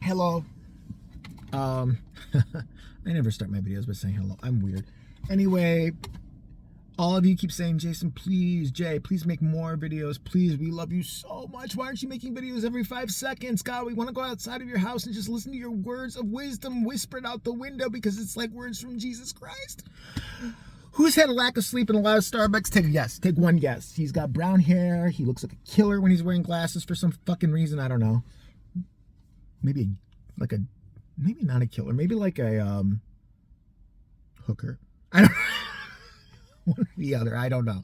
Hello. Um, I never start my videos by saying hello. I'm weird. Anyway, all of you keep saying, Jason, please, Jay, please make more videos. Please, we love you so much. Why aren't you making videos every 5 seconds? God, we want to go outside of your house and just listen to your words of wisdom whispered out the window because it's like words from Jesus Christ. Who's had a lack of sleep and a lot of Starbucks? Take a guess. Take one guess. He's got brown hair. He looks like a killer when he's wearing glasses for some fucking reason. I don't know. Maybe maybe not a killer. Maybe like a hooker. I don't one or the other. I don't know.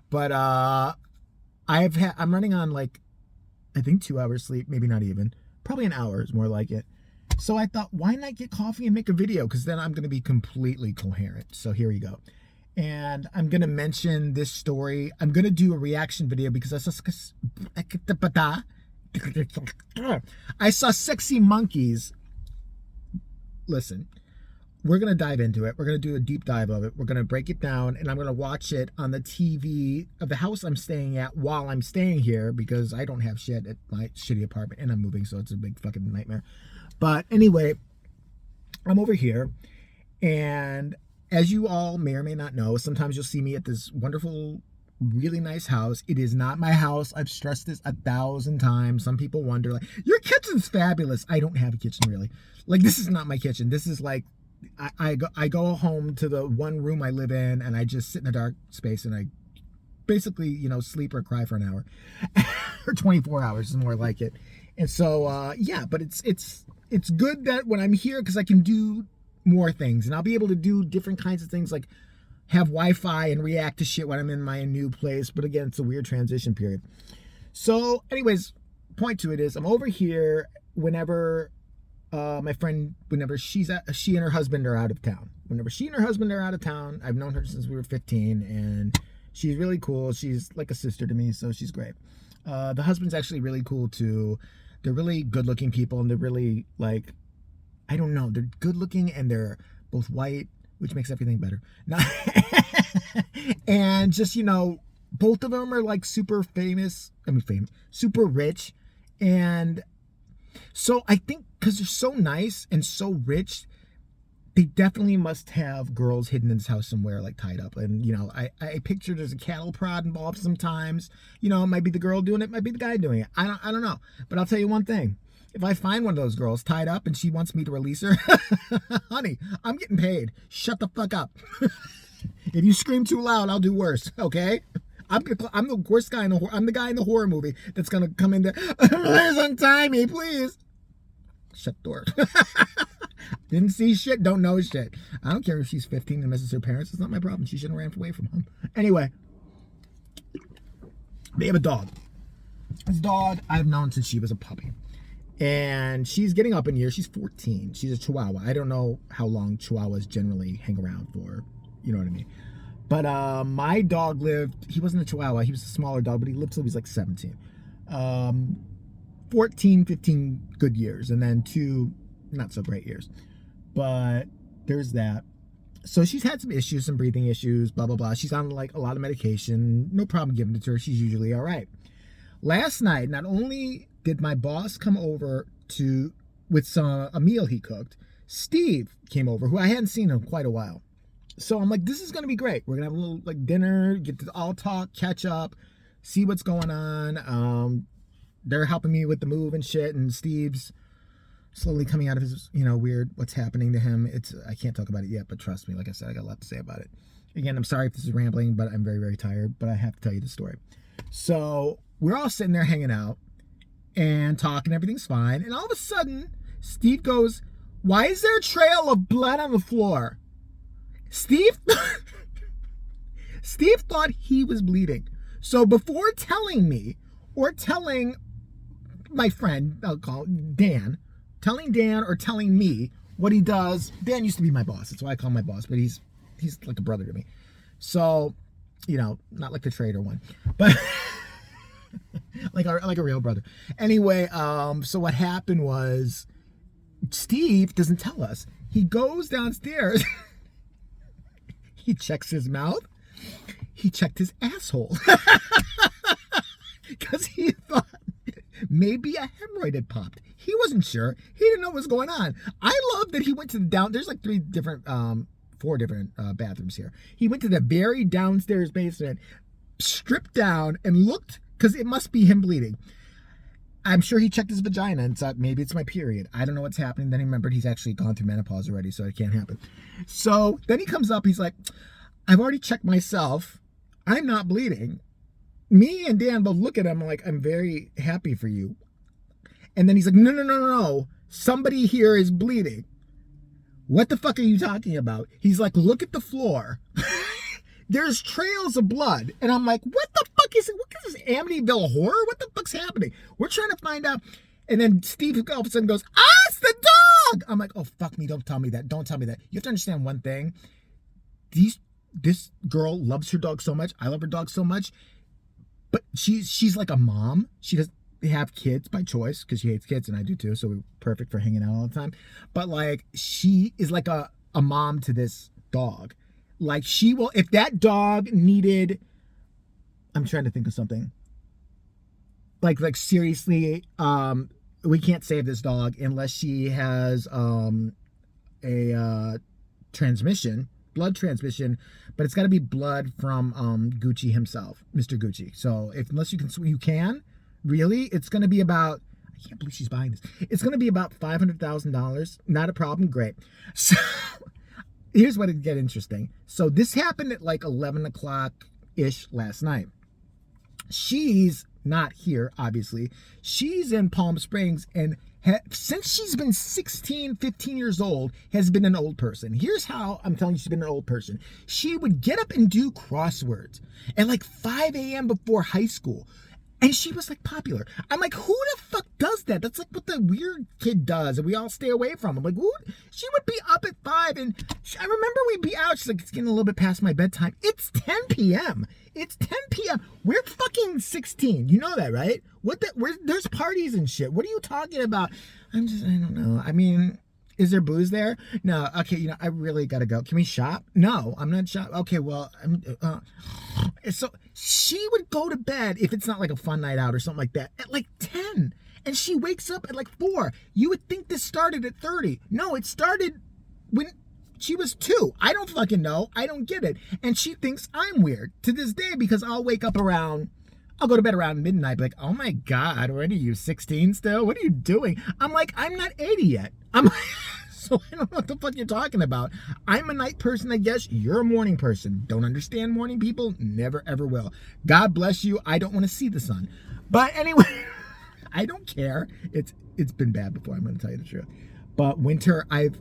But I'm running on like I think 2 hours sleep, maybe not even. Probably an hour is more like it. So I thought, why not get coffee and make a video? Because then I'm going to be completely coherent. So here we go. And I'm going to mention this story. I'm going to do a reaction video because I saw Sexy Monkeys. Listen, we're going to dive into it. We're going to do a deep dive of it. We're going to break it down, and I'm going to watch it on the TV of the house I'm staying at while I'm staying here because I don't have shit at my shitty apartment, and I'm moving, so it's a big fucking nightmare. But anyway, I'm over here, and as you all may or may not know, sometimes you'll see me at this wonderful, really nice house. It is not my house. I've stressed this 1,000 times. Some people wonder, like, your kitchen's fabulous. I don't have a kitchen, really. Like, this is not my kitchen. This is like, I go home to the one room I live in, and I just sit in a dark space, and I basically, sleep or cry for an hour. Or 24 hours is more like it. And so, yeah, but it's good that when I'm here, because I can do more things, and I'll be able to do different kinds of things, like have Wi-Fi and react to shit when I'm in my new place. But again, it's a weird transition period. So anyways, point to it is I'm over here whenever my friend, she and her husband are out of town. Whenever she and her husband are out of town, I've known her since we were 15, and she's really cool. She's like a sister to me, so she's great. The husband's actually really cool too. They're really good-looking people, and they're really, like, I don't know, they're good-looking, and they're both white, which makes everything better. No. And just, both of them are, like, super super rich. And so I think because they're so nice and so rich, they definitely must have girls hidden in this house somewhere, like tied up. And, I picture there's a cattle prod involved sometimes. It might be the girl doing it, might be the guy doing it. I don't know. But I'll tell you one thing. If I find one of those girls tied up and she wants me to release her, honey, I'm getting paid. Shut the fuck up. If you scream too loud, I'll do worse, okay? I'm the worst guy I'm the guy in the horror movie that's gonna come in there. Please untie me, please. Shut the door. Didn't see shit, don't know shit. I don't care if she's 15 and misses her parents. It's not my problem. She shouldn't have ran away from him. Anyway, they have a dog. This dog I've known since she was a puppy. And she's getting up in years. She's 14. She's a Chihuahua. I don't know how long Chihuahuas generally hang around for. You know what I mean? But my dog he wasn't a Chihuahua. He was a smaller dog, but he lived till he was like 17. 14, 15 good years. And then 2 not so great years. But there's that. So she's had some issues, some breathing issues, blah, blah, blah. She's on like a lot of medication. No problem giving it to her. She's usually all right. Last night, not only did my boss come over with a meal he cooked, Steve came over, who I hadn't seen in quite a while. So I'm like, this is going to be great. We're going to have a little like dinner, get to all talk, catch up, see what's going on. They're helping me with the move and shit, and Steve's slowly coming out of his, weird what's happening to him. I can't talk about it yet, but trust me, like I said, I got a lot to say about it. Again, I'm sorry if this is rambling, but I'm very, very tired, but I have to tell you the story. So we're all sitting there hanging out and talking, everything's fine. And all of a sudden, Steve goes, "Why is there a trail of blood on the floor?" Steve thought he was bleeding. So before telling me or telling my friend, I'll call Dan, telling Dan or telling me what he does, Dan used to be my boss. That's why I call him my boss, but he's like a brother to me. So, not like the traitor one, but like a real brother. Anyway, so what happened was Steve doesn't tell us. He goes downstairs. He checks his mouth. He checked his asshole. Because he thought maybe a hemorrhoid had popped. He wasn't sure. He didn't know what was going on. I love that he went to the there's like four different bathrooms here. He went to the very downstairs basement, stripped down, and looked, because it must be him bleeding. I'm sure he checked his vagina and thought, maybe it's my period. I don't know what's happening. Then he remembered he's actually gone through menopause already, so it can't happen. So then he comes up, he's like, I've already checked myself. I'm not bleeding. Me and Dan both look at him like, I'm very happy for you. And then he's like, no. Somebody here is bleeding. What the fuck are you talking about? He's like, look at the floor. There's trails of blood. And I'm like, what the fuck is it? What is this, Amityville Horror? What the fuck's happening? We're trying to find out. And then Steve all of a sudden goes, it's the dog. I'm like, oh, fuck me. Don't tell me that. Don't tell me that. You have to understand one thing. This girl loves her dog so much. I love her dog so much. But she's like a mom. She doesn't have kids by choice because she hates kids, and I do too. So we're perfect for hanging out all the time. But like, she is like a mom to this dog. Like, she will, if that dog needed, I'm trying to think of something. Like seriously, we can't save this dog unless she has a transmission, blood transmission, but it's got to be blood from Gucci himself, Mr. Gucci. So unless you can, really, it's going to be about, I can't believe she's buying this. It's going to be about $500,000. Not a problem. Great. So here's what it get interesting. So this happened at like 11 o'clock-ish last night. She's not here, obviously. She's in Palm Springs, and since she's been 16, 15 years old, has been an old person. Here's how I'm telling you she's been an old person. She would get up and do crosswords at like 5 a.m. before high school. And she was like popular. I'm like, who the fuck does that? That's like what the weird kid does, and we all stay away from him. Like, who? She would be up at 5, and I remember we'd be out. She's like, it's getting a little bit past my bedtime. It's 10 p.m. It's 10 p.m. We're fucking 16. You know that, right? There's parties and shit. What are you talking about? I don't know. I mean, is there booze there? No. Okay, I really gotta go. Can we shop? No, I'm not shop. Okay, well, so she would go to bed, if it's not like a fun night out or something like that, at like 10. And she wakes up at like 4. You would think this started at 30. No, it started when she was 2. I don't fucking know. I don't get it. And she thinks I'm weird to this day, because I'll go to bed around midnight, like, oh my God, what are you, 16 still? What are you doing? I'm like, I'm not 80 yet. So I don't know what the fuck you're talking about. I'm a night person, I guess. You're a morning person. Don't understand morning people. Never, ever will. God bless you. I don't want to see the sun. But anyway, I don't care. It's been bad before, I'm going to tell you the truth. But winter, I've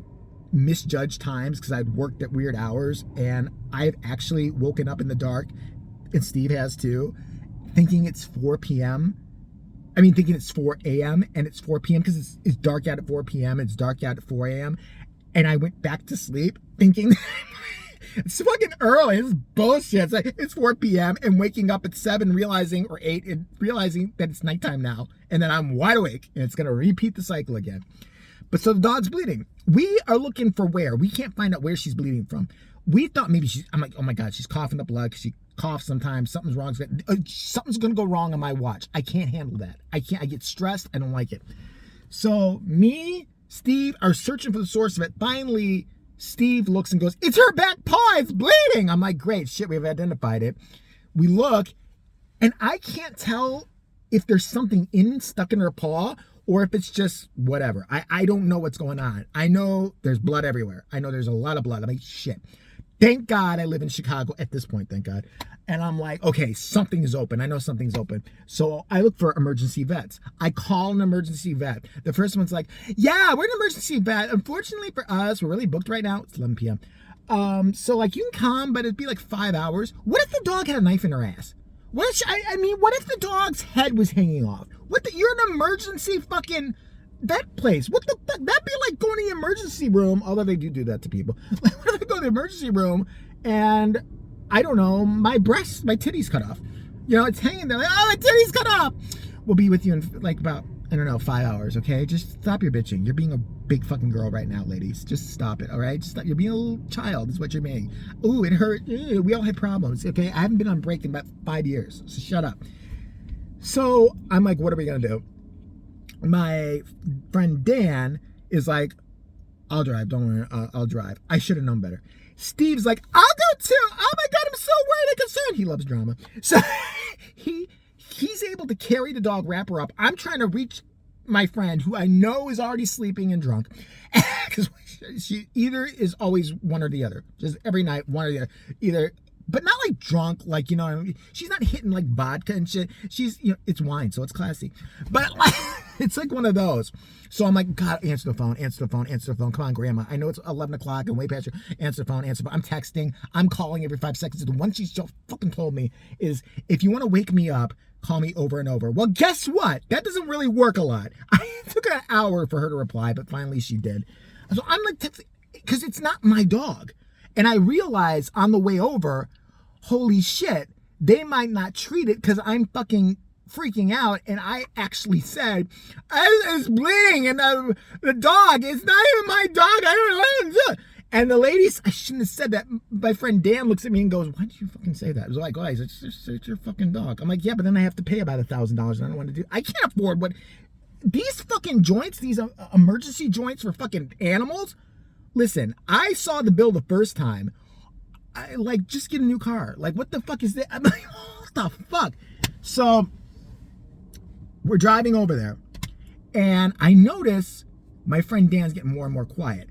misjudged times because I've worked at weird hours, and I've actually woken up in the dark, and Steve has too, thinking it's 4 p.m. I mean, thinking it's 4 a.m. and it's 4 p.m. because it's dark out at 4 p.m. It's dark out at 4 a.m. And I went back to sleep thinking it's fucking early. This is bullshit. It's like it's 4 p.m. and waking up at 7 or 8 and realizing that it's nighttime now. And then I'm wide awake, and it's going to repeat the cycle again. But so the dog's bleeding. We are looking for where. We can't find out where she's bleeding from. We thought maybe I'm like, oh my God, she's coughing up blood because she coughs sometimes. Something's wrong. Something's going to go wrong on my watch. I can't handle that. I get stressed. I don't like it. So me, Steve are searching for the source of it. Finally, Steve looks and goes, it's her back paw. It's bleeding. I'm like, great shit. We've identified it. We look, and I can't tell if there's something stuck in her paw or if it's just whatever. I don't know what's going on. I know there's blood everywhere. I know there's a lot of blood. I'm like, shit. Thank God I live in Chicago at this point, thank God. And I'm like, okay, something is open. I know something's open. So I look for emergency vets. I call an emergency vet. The first one's like, yeah, we're an emergency vet. Unfortunately for us, we're really booked right now. It's 11 p.m. So like, you can come, but it'd be like 5 hours. What if the dog had a knife in her ass? What if the dog's head was hanging off? You're an emergency fucking vet place. What the fuck? That'd be like going to the emergency room, although they do that to people. What if I go to the emergency room and, I don't know, my titty's cut off? It's hanging there like, oh, my titty's cut off. We'll be with you in like about, 5 hours, okay? Just stop your bitching. You're being a big fucking girl right now, ladies. Just stop it, all right? You're being a little child is what you're being. Ooh, it hurt. Ew, we all had problems, okay? I haven't been on break in about 5 years, so shut up. So I'm like, what are we gonna do? my friend Dan is like, I'll drive, don't worry, I'll drive. I should have known better. Steve's like, I'll go too. Oh my God, I'm so worried and concerned. He loves drama. So he's able to carry the dog, wrap her up. I'm trying to reach my friend, who I know is already sleeping and drunk, because she either is always one or the other. Just every night, one or the other. Either, but not like drunk, like, you know what I mean? She's not hitting like vodka and shit. She's, you know, it's wine, so it's classy. But like, it's like one of those. So I'm like, God, answer the phone, answer the phone, answer the phone. Come on, Grandma. I know it's 11 o'clock and way past your, answer the phone, answer the phone. I'm texting. I'm calling every 5 seconds. The one she's just fucking told me is, if you want to wake me up, call me over and over. Well, guess what? That doesn't really work a lot. It took an hour for her to reply, but finally she did. So I'm like texting, because it's not my dog. And I realize on the way over, holy shit, they might not treat it because I'm fucking freaking out. And I actually said, it's bleeding, and the dog, it's not even my dog. I don't know. And the ladies, I shouldn't have said that. My friend Dan looks at me and goes, why did you fucking say that? I was like, guys, it's your fucking dog. I'm like, yeah, but then I have to pay about $1,000 and I don't want to do, I can't afford what, these fucking joints, these emergency joints for fucking animals. Listen, I saw the bill the first time. I like, just get a new car. Like, what the fuck is that? I'm like, what the fuck? So we're driving over there, and I notice my friend Dan's getting more and more quiet.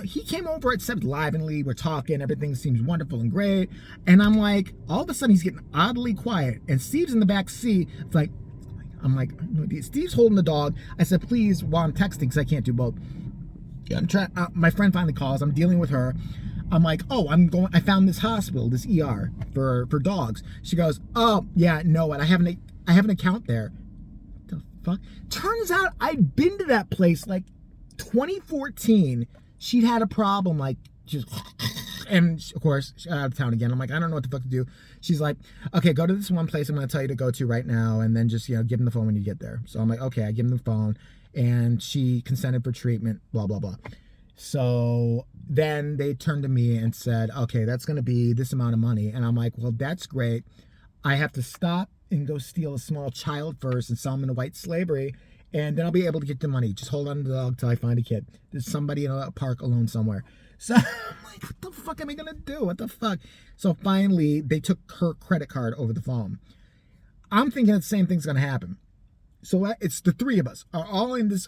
He came over at 7 livenly, we're talking, everything seems wonderful and great. And I'm like, all of a sudden he's getting oddly quiet. And Steve's in the back seat. It's like, I'm like, Steve's holding the dog. I said, please, while I'm texting, because I can't do both. Yeah, I'm trying. My friend finally calls. I'm dealing with her. I'm like, oh, I found this hospital, this ER for dogs. She goes, oh, yeah, no, I have an account there. What the fuck? Turns out I'd been to that place like 2014. She'd had a problem, like, just, and of course, out of town again. I'm like, I don't know what the fuck to do. She's like, okay, go to this one place I'm going to tell you to go to right now, and then just, you know, give them the phone when you get there. So I'm like, okay, I give them the phone, and she consented for treatment, blah, blah, blah. So then they turned to me and said, okay, that's going to be this amount of money. And I'm like, well, that's great. I have to stop and go steal a small child first and sell him into white slavery, and then I'll be able to get the money. Just hold on to the dog till I find a kid. There's somebody in a park alone somewhere. So I'm like, what the fuck am I going to do? What the fuck? So finally, they took her credit card over the phone. I'm thinking the same thing's going to happen. So it's the three of us are all in this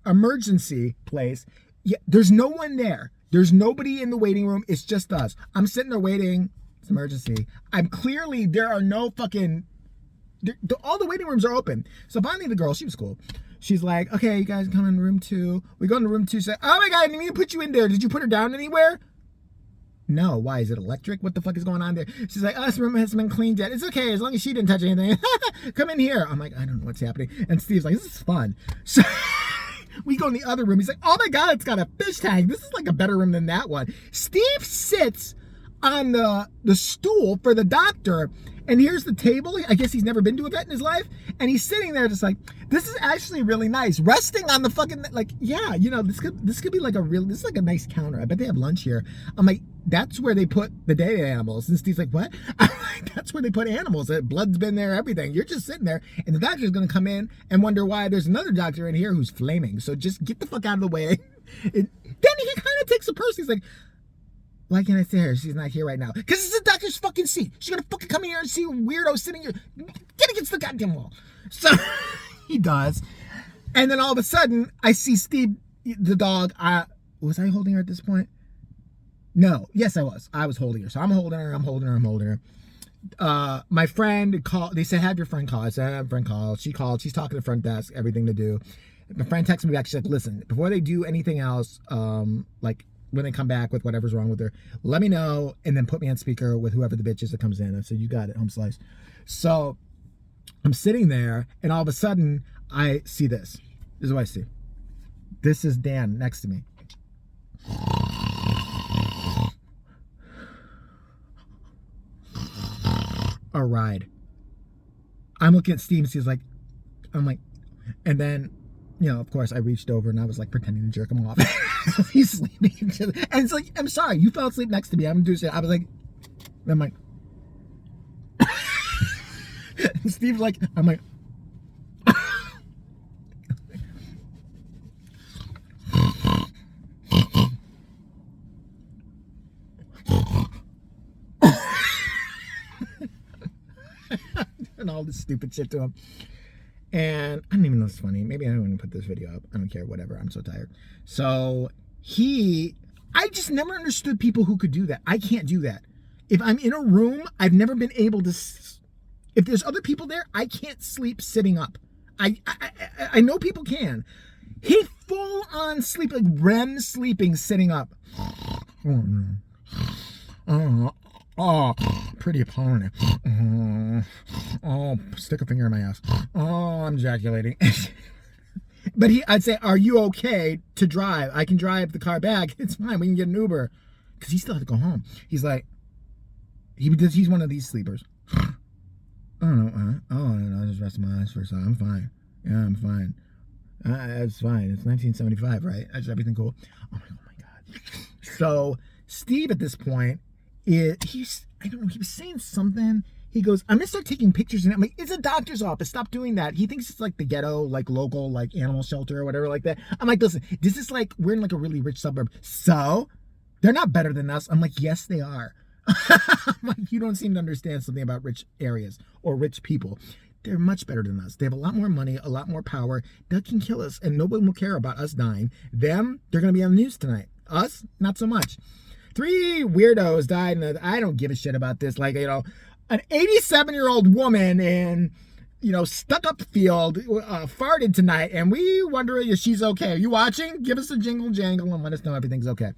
emergency place. Yeah, there's no one there. There's nobody in the waiting room. It's just us. I'm sitting there waiting. It's emergency. There are no fucking... all the waiting rooms are open. So finally the girl, she was cool. She's like, okay, you guys come in room 2. We go into room 2. Say, oh my God, I didn't mean to put you in there. Did you put her down anywhere? No. Why? Is it electric? What the fuck is going on there? She's like, oh, this room hasn't been cleaned yet. It's okay as long as she didn't touch anything. Come in here. I'm like, I don't know what's happening. And Steve's like, this is fun. So we go in the other room. He's like, oh my God, it's got a fish tank. This is like a better room than that one. Steve sits on the stool for the doctor, and here's the table. I guess he's never been to a vet in his life, and he's sitting there just like, this is actually really nice, resting on the fucking, like, yeah, you know, this could be like this is like a nice counter. I bet they have lunch here. I'm like, that's where they put the dead animals. And Steve's like, what? I'm like, that's where they put animals. Blood's been there, everything. You're just sitting there, and the doctor's gonna come in and wonder why there's another doctor in here who's flaming. So just get the fuck out of the way. Then he kind of takes a person. He's like, why can't I see her? She's not here right now. Because it's the doctor's fucking seat. She's gonna fucking come in here and see a weirdo sitting here. Get against the goddamn wall. So he does. And then all of a sudden, I see Steve, the dog. Was I holding her at this point? No. Yes, I was. I was holding her. So I'm holding her. My friend called. They said, have your friend call. I said, have a friend call. She called. She's talking to the front desk, everything to do. My friend texted me back. She's like, listen, before they do anything else, like, when they come back with whatever's wrong with her, let me know, and then put me on speaker with whoever the bitch is that comes in. I said, you got it, home slice. So I'm sitting there, and all of a sudden, I see this. This is what I see. This is Dan next to me. A ride. I'm looking at Steve, and Steve's like, I'm like, and then, you know, of course, I reached over and I was like pretending to jerk him off. He's sleeping. And it's like, I'm sorry, you fell asleep next to me. I'm gonna do shit. I was like, I'm like, and Steve's like, I'm like, all this stupid shit to him. And I don't even know if it's funny. Maybe I don't even put this video up. I don't care, whatever. I'm so tired. So I just never understood people who could do that. I can't do that. If I'm in a room, I've never been able to, if there's other people there, I can't sleep sitting up. I know people can. He full on sleep, like REM sleeping, sitting up. Oh, pretty opponent. Oh, stick a finger in my ass. Oh, I'm ejaculating. But I'd say, are you okay to drive? I can drive the car back. It's fine. We can get an Uber. Because he still had to go home. He's like, he's one of these sleepers. I don't know. I just rested my eyes for a second. I'm fine. Yeah, I'm fine. It's fine. It's 1975, right? Is everything cool? Oh my God. So Steve at this point, I don't know, he was saying something. He goes, I'm gonna start taking pictures. And I'm like, it's a doctor's office. Stop doing that. He thinks it's like the ghetto, like local, like animal shelter or whatever like that. I'm like, listen, this is like, we're in like a really rich suburb. So they're not better than us. I'm like, yes, they are. I'm like, you don't seem to understand something about rich areas or rich people. They're much better than us. They have a lot more money, a lot more power. They can kill us and nobody will care about us dying. Them, they're going to be on the news tonight. Us, not so much. 3 weirdos died, and I don't give a shit about this. Like, you know, an 87-year-old woman in, you know, stuck-up field farted tonight, and we wonder if she's okay. Are you watching? Give us a jingle jangle and let us know everything's okay.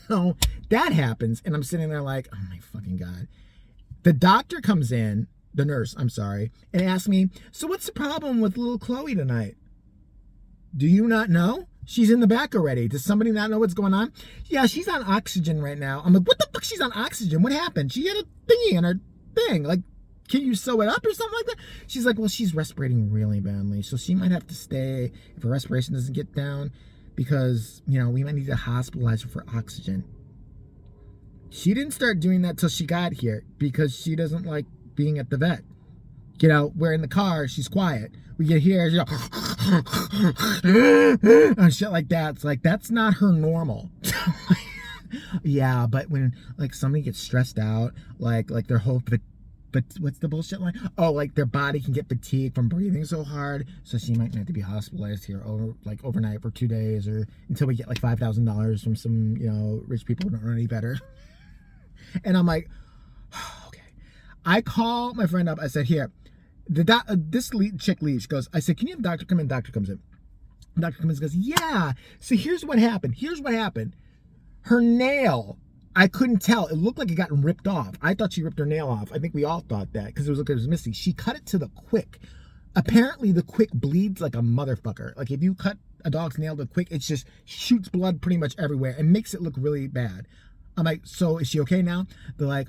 So that happens, and I'm sitting there like, oh my fucking God. The doctor comes in, the nurse, I'm sorry, and asks me, so what's the problem with little Chloe tonight? Do you not know? She's in the back already. Does somebody not know what's going on? Yeah, she's on oxygen right now. I'm like, what the fuck? She's on oxygen? What happened? She had a thingy in her thing. Like, can you sew it up or something like that? She's like, well, she's respirating really badly. So she might have to stay if her respiration doesn't get down because, you know, we might need to hospitalize her for oxygen. She didn't start doing that till she got here because she doesn't like being at the vet. You know, we're in the car, she's quiet. We get here, you know, and shit like that. It's like, that's not her normal. Yeah, but when like somebody gets stressed out, like their whole, but what's the bullshit line? Oh, like their body can get fatigued from breathing so hard, so she might have to be hospitalized here overnight for 2 days or until we get like $5,000 from some, you know, rich people who don't know any better. And I'm like, okay. I call my friend up. I said, here. This chick leaves. Goes, I said, can you have a doctor come in? Doctor comes in. Doctor comes in, goes, yeah. So here's what happened. Her nail, I couldn't tell. It looked like it got ripped off. I thought she ripped her nail off. I think we all thought that because it was missing. She cut it to the quick. Apparently the quick bleeds like a motherfucker. Like if you cut a dog's nail to the quick, it just shoots blood pretty much everywhere and makes it look really bad. I'm like, so is she okay now? They're like,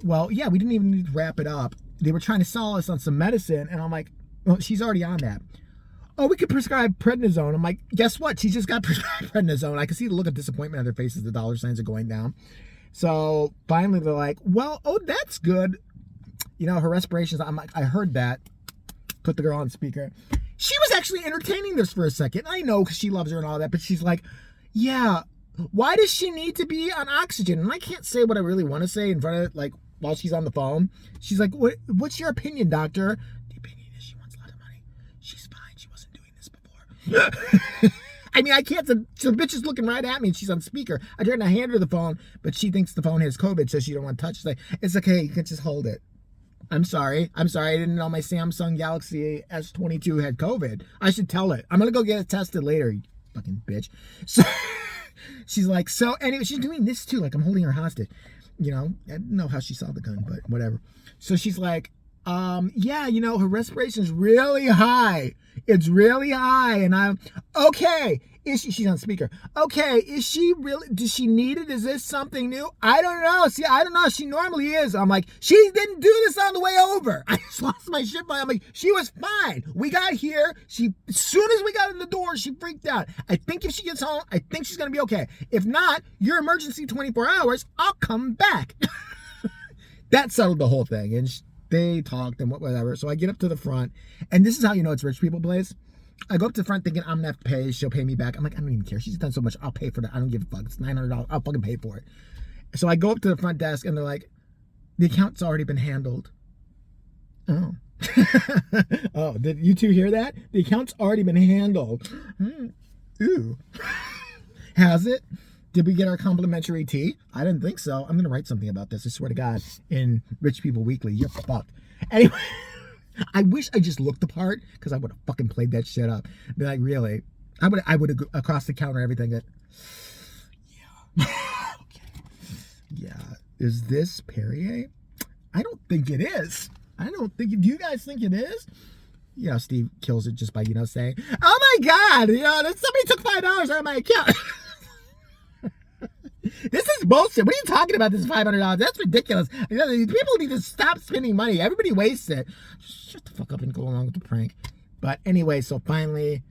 well, yeah, we didn't even need to wrap it up. They were trying to sell us on some medicine, and I'm like, well, she's already on that. Oh, we could prescribe prednisone. I'm like, guess what? She just got prescribed prednisone. I could see the look of disappointment on their faces. The dollar signs are going down. So finally, they're like, well, oh, that's good. You know, her respirations. I'm like, I heard that. Put the girl on speaker. She was actually entertaining this for a second. I know because she loves her and all that, but she's like, yeah, why does she need to be on oxygen? And I can't say what I really want to say in front of, like, while she's on the phone. She's like, what's your opinion, doctor? The opinion is she wants a lot of money. She's fine. She wasn't doing this before. I mean, I can't. The bitch is looking right at me and she's on speaker. I tried to hand her the phone, but she thinks the phone has COVID, so she don't want to touch it. She's like, it's okay. You can just hold it. I'm sorry. I didn't know my Samsung Galaxy S22 had COVID. I should tell it. I'm going to go get it tested later, you fucking bitch. So she's like, so anyway, she's doing this too. Like I'm holding her hostage. You know, I don't know how she saw the gun, but whatever. So she's like, yeah, you know, her respiration is really high. It's really high. And I'm, okay. She's on speaker. Okay, is she really, does she need it? Is this something new? I don't know. See, I don't know. She normally is. I'm like, she didn't do this on the way over. I just lost my shit. I'm like, she was fine. We got here. As soon as we got in the door, she freaked out. I think if she gets home, I think she's going to be okay. If not, your emergency 24 hours, I'll come back. That settled the whole thing. And they talked and whatever. So I get up to the front. And this is how you know it's rich people place. I go up to the front thinking I'm gonna have to pay. She'll pay me back. I'm like, I don't even care. She's done so much. I'll pay for that. I don't give a fuck. It's $900. I'll fucking pay for it. So I go up to the front desk and they're like, the account's already been handled. Oh. Oh, did you two hear that? The account's already been handled. Ooh. Has it? Did we get our complimentary tea? I didn't think so. I'm going to write something about this. I swear to God, in Rich People Weekly. You're fucked. Anyway, I wish I just looked the part because I would have fucking played that shit up. Be like, really? I would have across the counter everything that. Yeah. Okay. Yeah. Is this Perrier? I don't think it is. I don't think. Do you guys think it is? You know, Steve kills it just by, saying, "Oh my God, somebody took $5 out of my account." This is bullshit. What are you talking about? This $500? That's ridiculous. People need to stop spending money. Everybody wastes it. Shut the fuck up and go along with the prank. But anyway, so finally,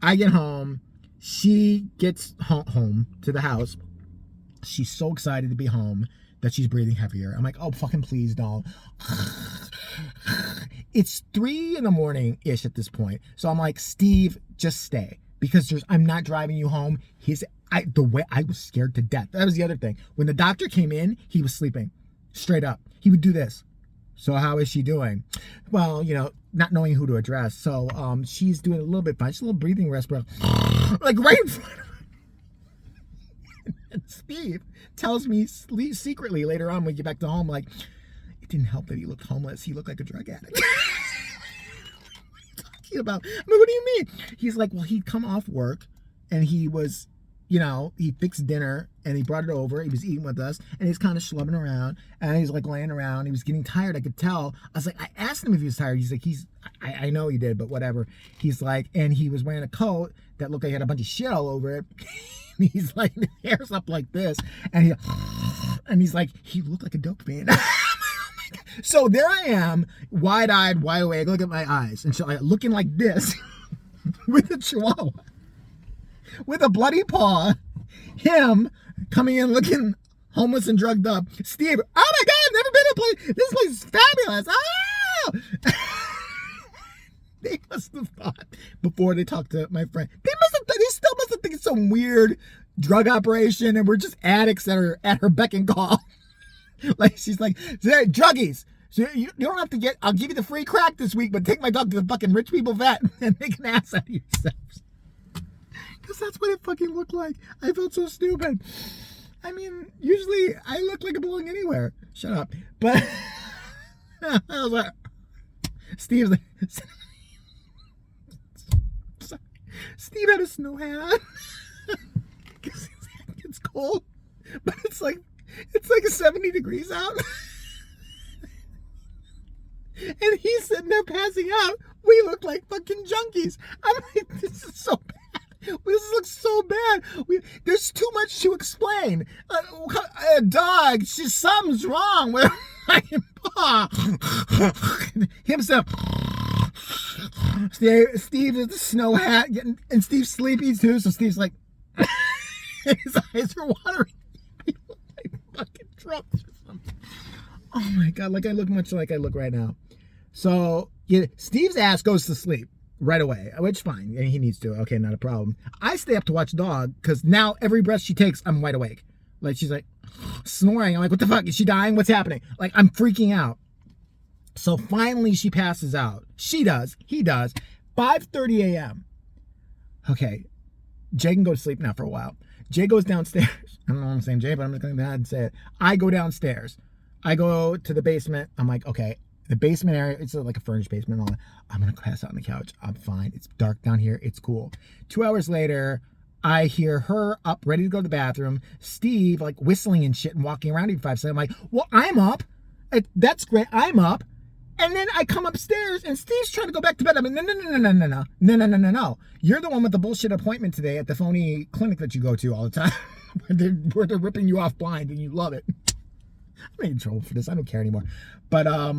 I get home. She gets home to the house. She's so excited to be home that she's breathing heavier. I'm like, oh, fucking please don't. It's 3 a.m-ish at this point. So I'm like, Steve, just stay. Because I'm not driving you home. The way I was scared to death. That was the other thing. When the doctor came in, he was sleeping. Straight up. He would do this. So how is she doing? Well, not knowing who to address. So she's doing a little bit fine. She's a little breathing respirator. Like right in front of her. And Steve tells me secretly later on when we get back to home, like, it didn't help that he looked homeless. He looked like a drug addict. About, what do you mean? He's like, well, he'd come off work and he was, he fixed dinner and he brought it over. He was eating with us and he's kind of schlubbing around and he's like laying around. He was getting tired. I could tell. I was like, I asked him if he was tired. He's like, I know he did, but whatever. He's like, and he was wearing a coat that looked like he had a bunch of shit all over it. He's like, his hair's up like this. And he's like, he looked like a dope man. So there I am, wide-eyed, wide awake. Look at my eyes. And so looking like this with a chihuahua, with a bloody paw. Him coming in looking homeless and drugged up. Steve, oh my God, I've never been to a place. This place is fabulous. Oh! They must have thought, before they talked to my friend, they still must have think it's some weird drug operation and we're just addicts that are at her beck and call. Like, she's like, druggies. So you don't have to I'll give you the free crack this week, but take my dog to the fucking rich people vet and make an ass out of yourselves. Because that's what it fucking looked like. I felt so stupid. I mean, usually I look like I belong anywhere. Shut up. But I was like, Steve's like, Steve had a snow hat on. Because it's cold. But it's like 70 degrees out. And he's sitting there passing out. We look like fucking junkies. I'm like, this is so bad. This looks so bad. There's too much to explain. A dog, something's wrong with himself. Steve is the snow hat, and Steve's sleepy too. So Steve's like, his eyes are watering. Fucking drunks or something. Oh my God, like I look much like I look right now. So Steve's ass goes to sleep right away, which fine, he needs to. Okay, not a problem. I stay up to watch dog because now every breath she takes, I'm wide awake. Like she's like snoring. I'm like, what the fuck? Is she dying? What's happening? Like I'm freaking out. So finally she passes out. She does. He does. 5:30 a.m. Okay, Jay can go to sleep now for a while. Jay goes downstairs. I don't know what I'm saying, Jay, but I'm just going to go ahead and say it. I go downstairs. I go to the basement. I'm like, okay, the basement area, it's like a furnished basement and all that. I'm going to pass out on the couch. I'm fine. It's dark down here. It's cool. 2 hours later, I hear her up, ready to go to the bathroom. Steve, like, whistling and shit and walking around every 5 seconds. I'm like, well, I'm up. That's great. I'm up. And then I come upstairs and Steve's trying to go back to bed. I'm like, no. You're the one with the bullshit appointment today at the phony clinic that you go to all the time. where they're ripping you off blind and you love it. I'm in trouble for this. I don't care anymore. But I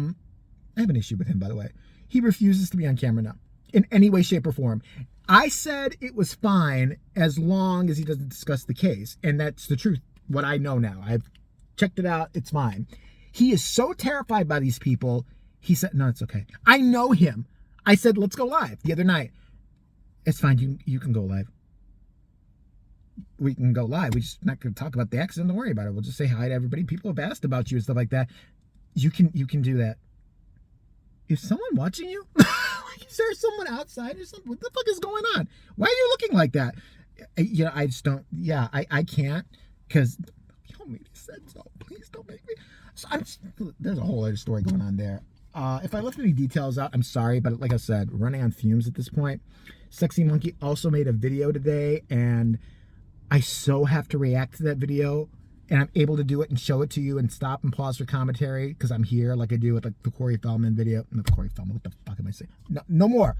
have an issue with him, by the way. He refuses to be on camera now in any way, shape, or form. I said it was fine as long as he doesn't discuss the case. And that's the truth. What I know now. I've checked it out. It's fine. He is so terrified by these people. He said, no, it's okay. I know him. I said, let's go live the other night. It's fine. You can go live. We can go live. We're just not going to talk about the accident. Don't worry about it. We'll just say hi to everybody. People have asked about you and stuff like that. You can do that. is someone watching you? Like, is there someone outside or something? What the fuck is going on? Why are you looking like that? You know, I just don't. Yeah, I can't because you told me they said so. Please don't make me. So there's a whole other story going on there. If I left any details out, I'm sorry, but like I said, running on fumes at this point. Sexy Monkey also made a video today, and I so have to react to that video, and I'm able to do it and show it to you and stop and pause for commentary because I'm here like I do with like the Corey Feldman video. Not the Corey Feldman, what the fuck am I saying? No, no more.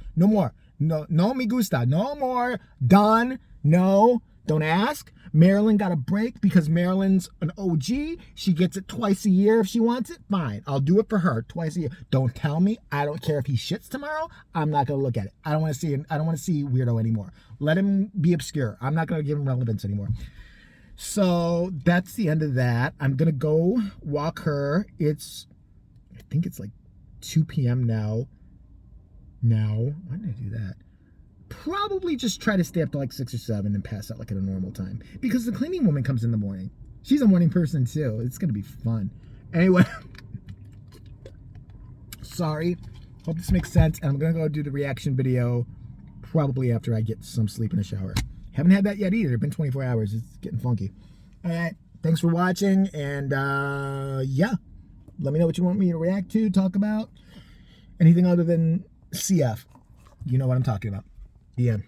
No me gusta. No more. Done. No. Don't ask. Marilyn got a break because Marilyn's an OG. She gets it twice a year if she wants it. Fine. I'll do it for her twice a year. Don't tell me. I don't care if he shits tomorrow. I'm not going to look at it. I don't want to see him. I don't want to see Weirdo anymore. Let him be obscure. I'm not going to give him relevance anymore. So that's the end of that. I'm going to go walk her. I think it's like 2 p.m. now. Why did I do that? Probably just try to stay up to like 6 or 7 and pass out like at a normal time. Because the cleaning woman comes in the morning. She's a morning person too. It's going to be fun. Anyway. Sorry. Hope this makes sense. And I'm going to go do the reaction video probably after I get some sleep in the shower. Haven't had that yet either. It's been 24 hours. It's getting funky. All right. Thanks for watching. And yeah. Let me know what you want me to react to, talk about. Anything other than CF. You know what I'm talking about. The end.